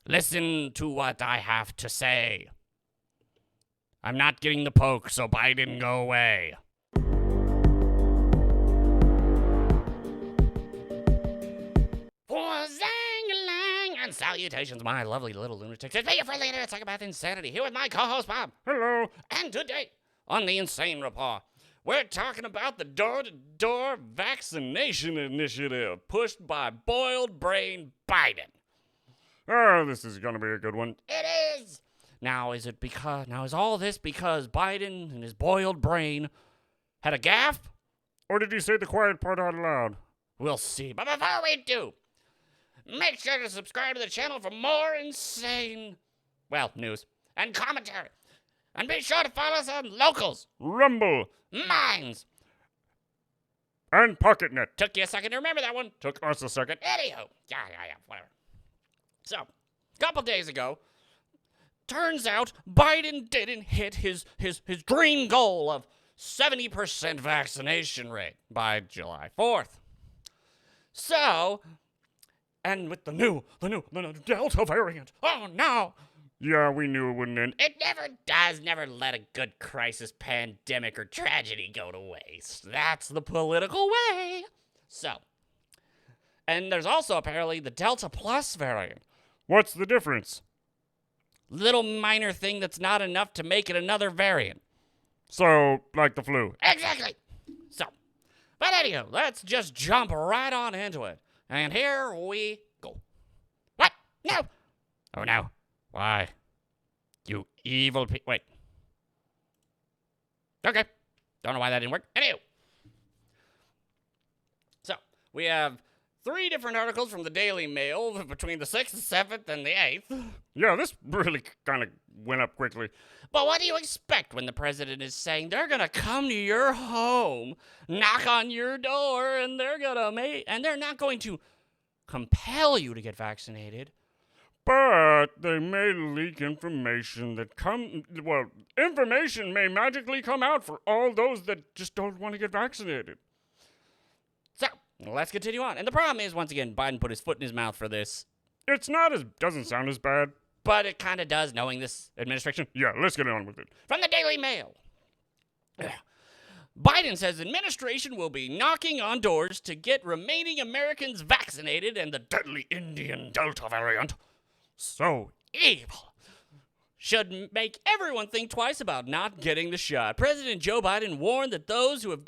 Listen to what I have to say. I'm not getting the poke, so Biden, go away. For Zang-a-lang and salutations, my lovely little lunatics. It's me, your friendly internet psychopath Insanity, here with my co-host Bob. Hello. And today, on the Insane Report, we're talking about the door-to-door vaccination initiative pushed by boiled brain Biden. Oh, this is gonna be a good one. It is! Now, is all this because Biden and his boiled brain had a gaffe? Or did you say the quiet part out loud? We'll see. But before we do, make sure to subscribe to the channel for more insane, news and commentary. And be sure to follow us on Locals, Rumble, Minds. and PocketNet. Took you a second to remember that one. Took us a second. Anywho, yeah, whatever. So, a couple days ago, turns out Biden didn't hit his dream goal of 70% vaccination rate by July 4th. So, and with the new Delta variant, oh no! Yeah, we knew it wouldn't end. It never let a good crisis, pandemic, or tragedy go to waste. That's the political way. So, and there's also apparently the Delta Plus variant. What's the difference? Little minor thing that's not enough to make it another variant. So, like the flu. Exactly. So, but anyhow, let's just jump right on into it. And here we go. What? No. Oh no. Why? You evil wait. Okay. Don't know why that didn't work. Anywho. So, we have 3 different articles from the Daily Mail between the 6th, the 7th, and the 8th. Yeah, this really kind of went up quickly. But what do you expect when the president is saying they're gonna come to your home, knock on your door, and they're not going to compel you to get vaccinated? But they may leak information information may magically come out for all those that just don't want to get vaccinated. So, let's continue on. And the problem is, once again, Biden put his foot in his mouth for this. Doesn't sound as bad. But it kind of does, knowing this administration. Yeah, let's get on with it. From the Daily Mail. Biden says administration will be knocking on doors to get remaining Americans vaccinated, and the deadly Indian Delta variant, so evil, should make everyone think twice about not getting the shot. President Joe Biden warned that those who have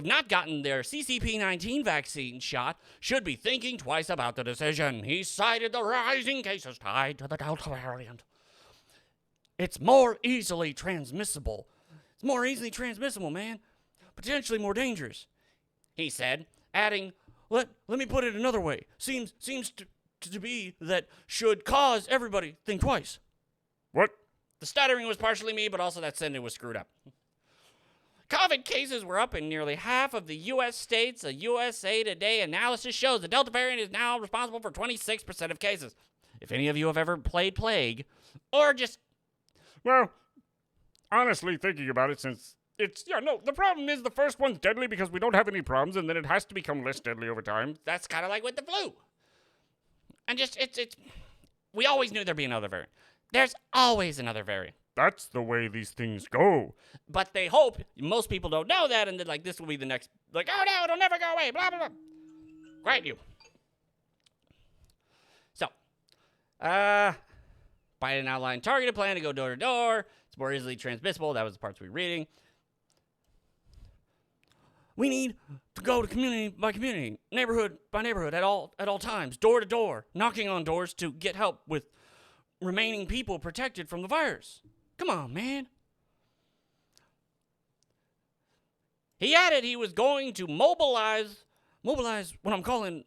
not gotten their CCP-19 vaccine shot should be thinking twice about the decision. He cited the rising cases tied to the Delta variant. It's more easily transmissible. It's more easily transmissible, man. Potentially more dangerous, he said, adding, let me put it another way. Seems to be that should cause everybody think twice. What? The stuttering was partially me, but also that sentence was screwed up. COVID cases were up in nearly half of the U.S. states. A USA Today analysis shows the Delta variant is now responsible for 26% of cases. If any of you have ever played Plague, or just... Well, honestly, thinking about it, since the problem is the first one's deadly because we don't have any problems, and then it has to become less deadly over time. That's kind of like with the flu. And just, we always knew there'd be another variant. There's always another variant. That's the way these things go. But they hope, most people don't know that, and they're like, this will be the next, like, oh no, it'll never go away, blah, blah, blah. Great, you. So, Biden outlined targeted plan to go door to door. It's more easily transmissible. That was the parts we were reading. We need to go to community by community, neighborhood by neighborhood at all times, door to door, knocking on doors to get help with remaining people protected from the virus. Come on, man. He added he was going to mobilize what I'm calling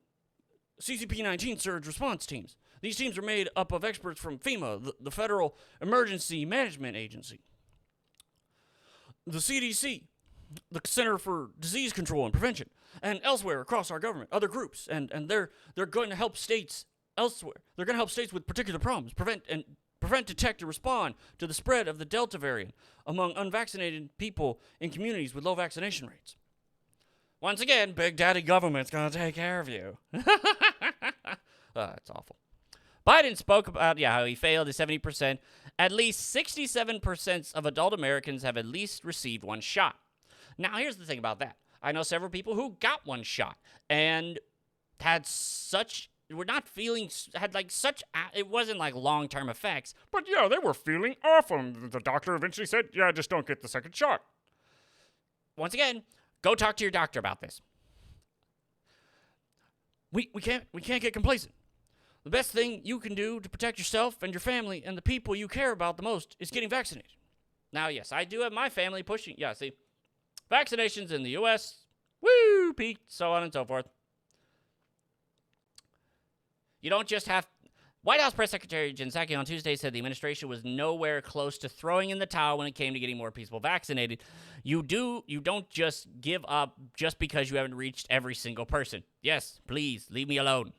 CCP-19 surge response teams. These teams are made up of experts from FEMA, the Federal Emergency Management Agency, the CDC, the Center for Disease Control and Prevention, and elsewhere across our government, other groups, and they're going to help states elsewhere. They're going to help states with particular problems, prevent, detect, and respond to the spread of the Delta variant among unvaccinated people in communities with low vaccination rates. Once again, Big Daddy government's going to take care of you. It's awful. Biden spoke about, how he failed at 70%. At least 67% of adult Americans have at least received one shot. Now, here's the thing about that. I know several people who got one shot and had it wasn't like long-term effects. But yeah, they were feeling awful. And the doctor eventually said, yeah, just don't get the second shot. Once again, go talk to your doctor about this. We can't get complacent. The best thing you can do to protect yourself and your family and the people you care about the most is getting vaccinated. Now, yes, I do have my family pushing. Yeah, see, vaccinations in the U.S., peaked, so on and so forth. You don't just have... White House Press Secretary Jen Psaki on Tuesday said the administration was nowhere close to throwing in the towel when it came to getting more people vaccinated. You don't just give up just because you haven't reached every single person. Yes, please, leave me alone.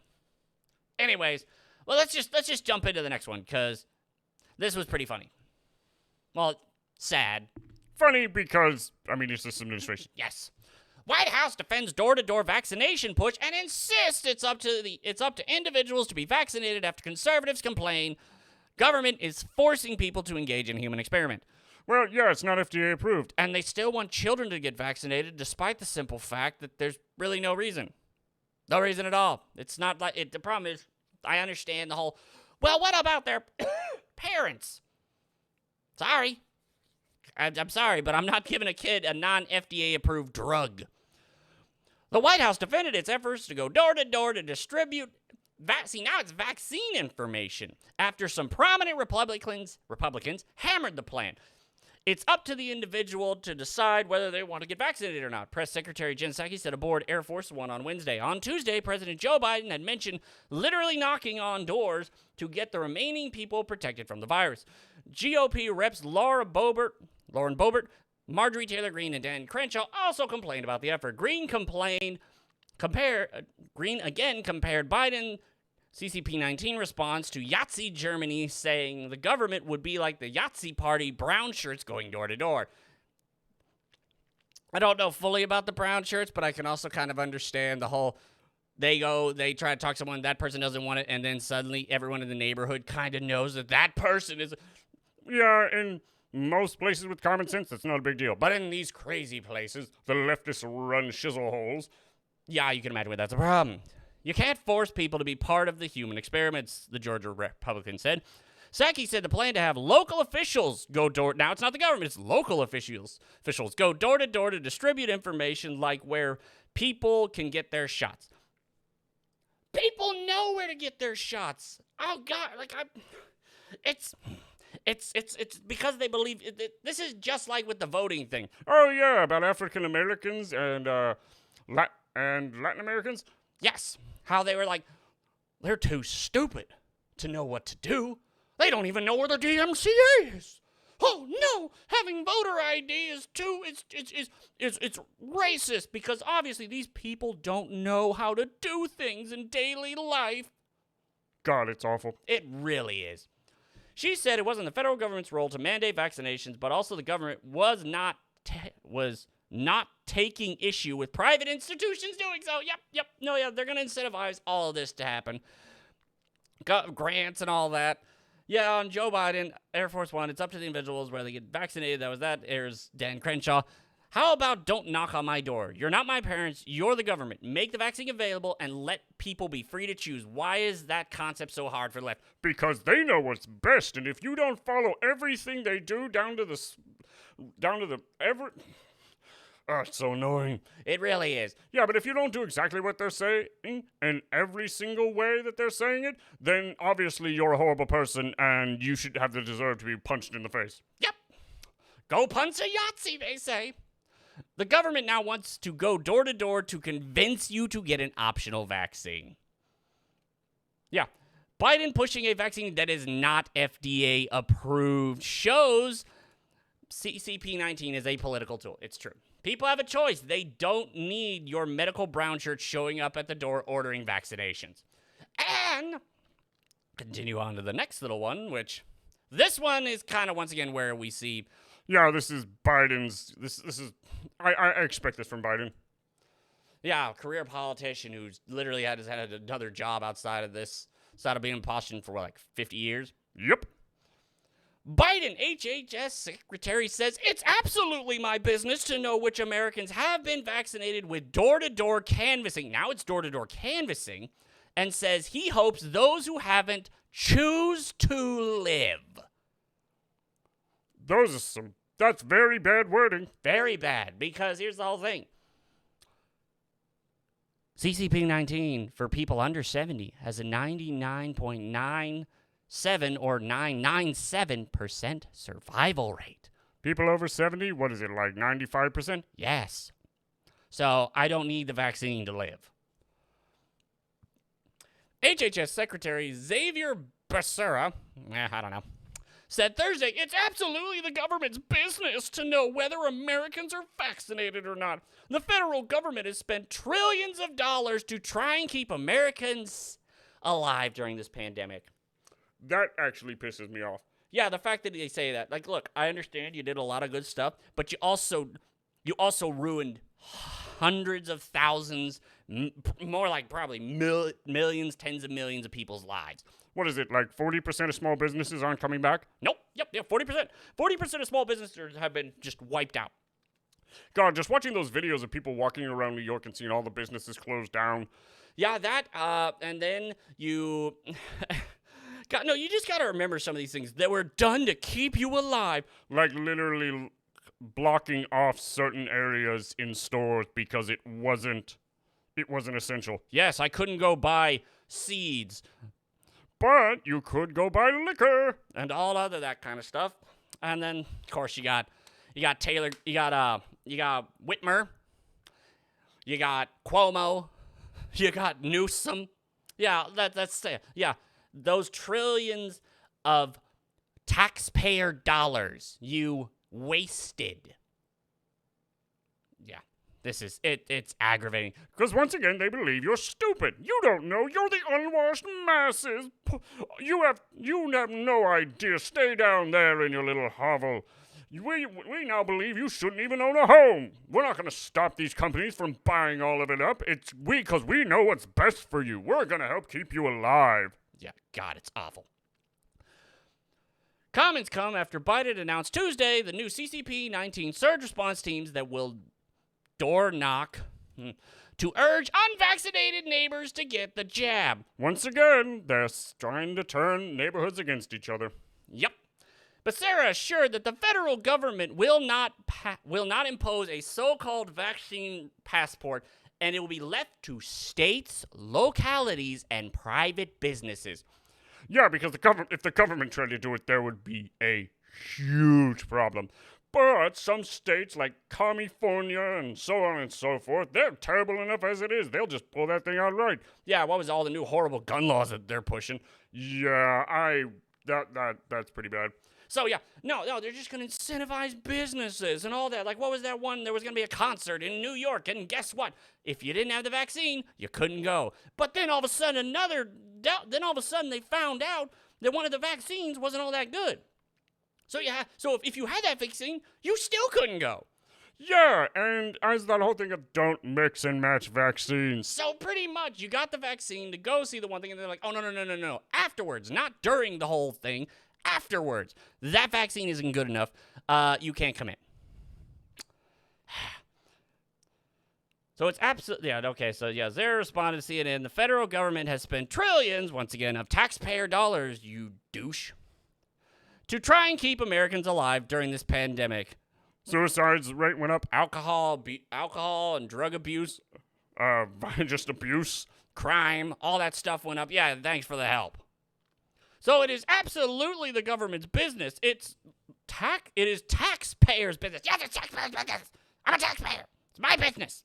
Anyways, well, let's just jump into the next one, because this was pretty funny. Well, sad. Funny because, it's this administration. Yes. White House defends door-to-door vaccination push and insists it's up to individuals to be vaccinated after conservatives complain government is forcing people to engage in human experiment. Well, yeah, it's not FDA approved. And they still want children to get vaccinated despite the simple fact that there's really no reason. No reason at all. It's not like it. The problem is, I understand the whole, well, what about their parents? Sorry. I'm sorry, but I'm not giving a kid a non-FDA approved drug. The White House defended its efforts to go door to door to distribute vaccine. Now it's vaccine information after some prominent Republicans hammered the plan. It's up to the individual to decide whether they want to get vaccinated or not. Press Secretary Jen Psaki said aboard Air Force One on Wednesday. On Tuesday, President Joe Biden had mentioned literally knocking on doors to get the remaining people protected from the virus. GOP reps Lauren Boebert, Marjorie Taylor Greene, and Dan Crenshaw also complained about the effort. Greene again compared Biden CCP-19 response to Yahtzee Germany, saying the government would be like the Yahtzee party brown shirts going door to door. I don't know fully about the brown shirts, but I can also kind of understand the whole, they try to talk to someone, that person doesn't want it, and then suddenly everyone in the neighborhood kind of knows that person is... Yeah, in most places with common sense, that's not a big deal. But in these crazy places, the leftists run shizzle holes. Yeah, you can imagine where that's a problem. You can't force people to be part of the human experiments, the Georgia Republican said. Psaki said the plan to have local officials go door... Now, it's not the government, it's local officials go door to door to distribute information like where people can get their shots. People know where to get their shots. Oh, God, it's because they believe... This is just like with the voting thing. Oh, yeah, about African Americans and Latin Americans? Yes. How they were like, they're too stupid to know what to do. They don't even know where the DMC is. Oh, no, having voter ID is it's racist because obviously these people don't know how to do things in daily life. God, it's awful. It really is. She said it wasn't the federal government's role to mandate vaccinations, but also the government was not taking issue with private institutions doing so. Yep. No, yeah, they're going to incentivize all of this to happen. Grants and all that. Yeah, on Joe Biden, Air Force One, it's up to the individuals where they get vaccinated. That was that. There's Dan Crenshaw. How about don't knock on my door? You're not my parents. You're the government. Make the vaccine available and let people be free to choose. Why is that concept so hard for the left? Because they know what's best, and if you don't follow everything they do down to the Oh, it's so annoying. It really is. Yeah, but if you don't do exactly what they're saying in every single way that they're saying it, then obviously you're a horrible person and you should have the deserve to be punched in the face. Yep. Go punch a Yahtzee, they say. The government now wants to go door to door to convince you to get an optional vaccine. Yeah. Biden pushing a vaccine that is not FDA approved shows CCP-19 is a political tool. It's true. People have a choice. They don't need your medical brown shirt showing up at the door ordering vaccinations. And continue on to the next little one, which this one is kind of once again where we see. Yeah, this is Biden's. This is. I expect this from Biden. Yeah, a career politician who's literally had another job outside of this Started being in Boston for, what, like 50 years? Yep. Biden HHS secretary says, it's absolutely my business to know which Americans have been vaccinated with door-to-door canvassing. Now it's door-to-door canvassing. And says he hopes those who haven't choose to live. That's very bad wording. Very bad, because here's the whole thing. CCP-19 for people under 70 has a 99.97 or 997% survival rate. People over 70, what is it, like 95%? Yes. So I don't need the vaccine to live. HHS Secretary Xavier Becerra, I don't know, said Thursday, it's absolutely the government's business to know whether Americans are vaccinated or not. The federal government has spent trillions of dollars to try and keep Americans alive during this pandemic. That actually pisses me off. Yeah, the fact that they say that. Like, look, I understand you did a lot of good stuff, but you also ruined hundreds of thousands, more like probably millions, tens of millions of people's lives. What is it, like 40% of small businesses aren't coming back? Nope. Yep, 40%. 40% of small businesses have been just wiped out. God, just watching those videos of people walking around New York and seeing all the businesses closed down. Yeah, that, and then you... God, no, you just gotta remember some of these things that were done to keep you alive. Like literally blocking off certain areas in stores because it wasn't essential. Yes, I couldn't go buy seeds. But you could go buy liquor. And all other that kind of stuff. And then, of course, you got Taylor, you got Whitmer, you got Cuomo, you got Newsom. Yeah, yeah, those trillions of taxpayer dollars you wasted. Yeah, this is it. It's aggravating. Because once again, they believe you're stupid. You don't know. You're the unwashed masses. You have no idea. Stay down there in your little hovel. We now believe you shouldn't even own a home. We're not going to stop these companies from buying all of it up. It's because we know what's best for you. We're going to help keep you alive. Yeah, God, it's awful. Comments come after Biden announced Tuesday the new CCP-19 surge response teams that will door knock to urge unvaccinated neighbors to get the jab. Once again, they're trying to turn neighborhoods against each other. Yep. But Sarah assured that the federal government will not impose a so-called vaccine passport, and it will be left to states, localities, and private businesses. Yeah, because if the government tried to do it, there would be a huge problem. But some states like California and so on and so forth, they're terrible enough as it is. They'll just pull that thing out right. Yeah, what was all the new horrible gun laws that they're pushing? Yeah, that's pretty bad. So yeah, no, they're just going to incentivize businesses and all that. Like, what was that one? There was going to be a concert in New York, and guess what? If you didn't have the vaccine, you couldn't go. But then all of a sudden, they found out that one of the vaccines wasn't all that good. So if you had that vaccine, you still couldn't go. Yeah, and as that whole thing of don't mix and match vaccines. So pretty much, you got the vaccine to go see the one thing, and they're like, oh, no. Afterwards, not during the whole thing. Afterwards, that vaccine isn't good enough. You can't come in. So it's absolutely, yeah, okay, so yeah, Zara responded to CNN, the federal government has spent trillions, once again, of taxpayer dollars, you douche, to try and keep Americans alive during this pandemic. Suicides rate went up. Alcohol and drug abuse. Just abuse. Crime, all that stuff went up. Yeah, thanks for the help. So it is absolutely the government's business. It is taxpayers' business. Yes, it's taxpayers' business. I'm a taxpayer. It's my business.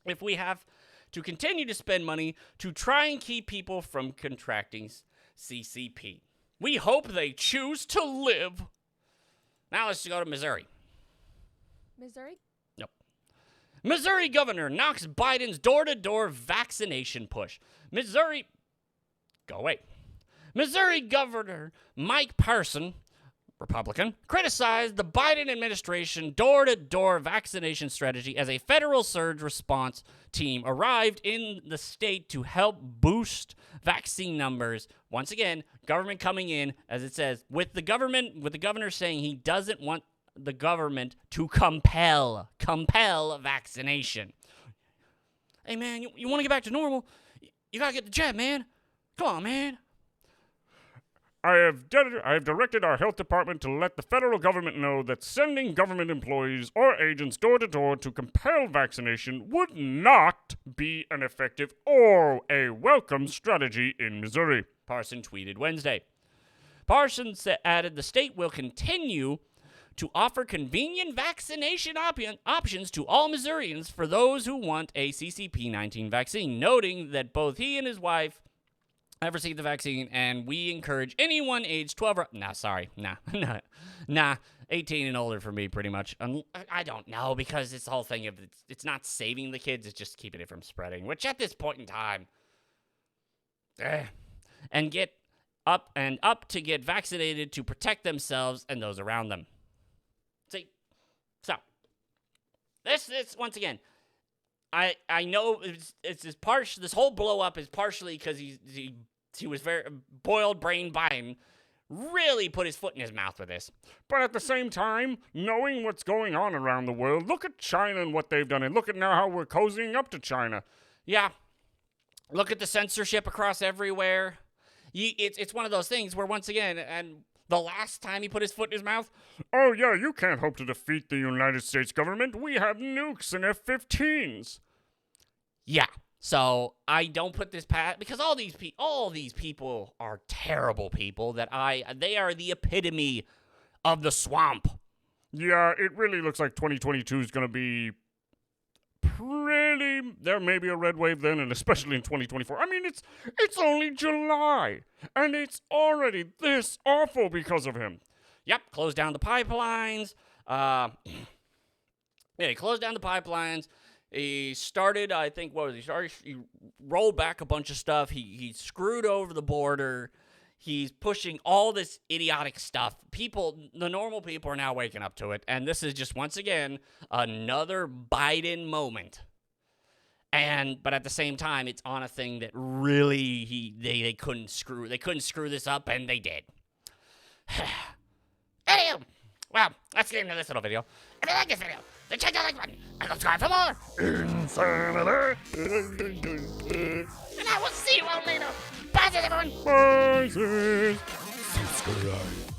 If we have to continue to spend money to try and keep people from contracting CCP. We hope they choose to live. Now let's go to Missouri. Missouri? Nope. Missouri governor knocks Biden's door-to-door vaccination push. Missouri Governor Mike Parson, Republican, criticized the Biden administration door-to-door vaccination strategy as a federal surge response team arrived in the state to help boost vaccine numbers. Once again, government coming in, as it says, with the governor saying he doesn't want the government to compel vaccination. Hey, man, you want to get back to normal? You got to get the jab, man. Come on, man. I have directed our health department to let the federal government know that sending government employees or agents door to door to compel vaccination would not be an effective or a welcome strategy in Missouri, Parson tweeted Wednesday. Parson added the state will continue to offer convenient vaccination options to all Missourians for those who want a CCP-19 vaccine, noting that both he and his wife have received the vaccine, and we encourage anyone aged 12 or... Nah, 18 and older for me, pretty much. I don't know, because it's the whole thing of it's not saving the kids, it's just keeping it from spreading, which at this point in time... And get up to get vaccinated to protect themselves and those around them. See? So, this once again... I know this whole blow up is partially because he was very boiled brain Biden really put his foot in his mouth with this. But at the same time, knowing what's going on around the world, look at China and what they've done, and look at now how we're cozying up to China. Yeah. Look at the censorship across everywhere. It's one of those things where, once again, and the last time he put his foot in his mouth... Oh, yeah, you can't hope to defeat the United States government. We have nukes and F-15s. Yeah. So I don't put this past... Because all these people are terrible people they are the epitome of the swamp. Yeah, it really looks like 2022 is going to be pretty... There may be a red wave then, and especially in 2024. I mean, it's only July, and it's already this awful because of him. Yep, closed down the pipelines. He closed down the pipelines. He started, I think, he rolled back a bunch of stuff. He screwed over the border. He's pushing all this idiotic stuff. The normal people are now waking up to it. And this is just, once again, another Biden moment. But at the same time, it's on a thing that really they couldn't screw this up, and they did. Anywho, well, let's get into this little video. If you like this video, then check the like button and subscribe for more insanity. And I will see you all later. Bye, everyone. Bye, sis. Subscribe.